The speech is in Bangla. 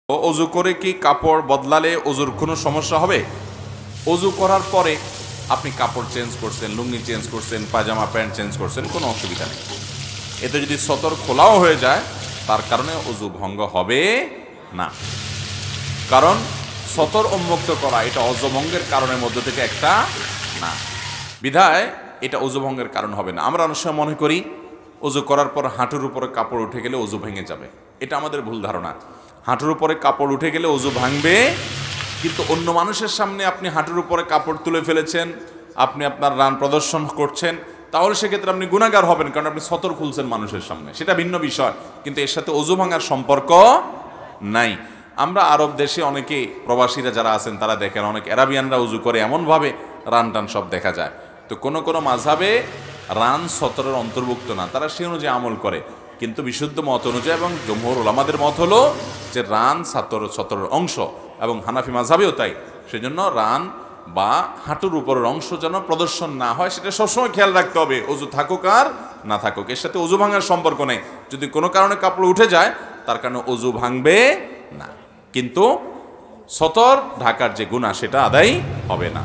অজু করে কি কাপড় বদলালে অজুর কোনো সমস্যা হবে? অজু করার পরে আপনি কাপড় চেঞ্জ করছেন, লুঙ্গি চেঞ্জ করছেন, পায়জামা প্যান্ট চেঞ্জ করছেন, কোনো অসুবিধা নেই। এতে যদি সতর খোলাও হয়ে যায় তার কারণে অজু ভঙ্গ হবে না। কারণ সতর উন্মুক্ত করা এটা অজু ভঙ্গের কারণের মধ্যে থেকে একটা না, বিধায় এটা অজু ভঙ্গের কারণ হবে না। আমরা অনেক সময় মনে করি অজু করার পর হাঁটুর উপরে কাপড় উঠে গেলে অজু ভেঙে যাবে। এটা আমাদের ভুল ধারণা। হাঁটুর উপরে কাপড় উঠে গেলে অজু ভাঙবে, কিন্তু অন্য মানুষের সামনে আপনি হাঁটুর উপরে কাপড় তুলে ফেলেছেন, আপনি আপনার রান প্রদর্শন করছেন, তাহলে সেক্ষেত্রে আপনি গুনাহগার হবেন, কারণ আপনি সতর খুলছেন মানুষের সামনে, সেটা ভিন্ন বিষয়। কিন্তু এর সাথে অজু ভাঙার সম্পর্ক নাই। আমরা আরব দেশে অনেকে প্রবাসীরা যারা আছেন তারা দেখেন, অনেক আরাবিয়ানরা উজু করে এমনভাবে রান টান সব দেখা যায়। তো কোনো কোনো মাযহাবে রান সতরের অন্তর্ভুক্ত না, তারা সে অনুযায়ী আমল করে। কিন্তু বিশুদ্ধ মত অনুযায়ী এবং জমহুর উলামাদের মত হলো যে রান সতরের অংশ, এবং হানাফি মাযহাবেও তাই। সেজন্য রান বা হাঁটুর উপরের অংশ যেন প্রদর্শন না হয়, সেটা সবসময় খেয়াল রাখতে হবে, অজু থাকুক আর না থাকুক। এর সাথে অজু ভাঙার সম্পর্ক নেই। যদি কোনো কারণে কাপড় উঠে যায় তার কারণে অজু ভাঙবে না, কিন্তু সতর ঢাকার যে গুনাহ সেটা আদায় হবে না।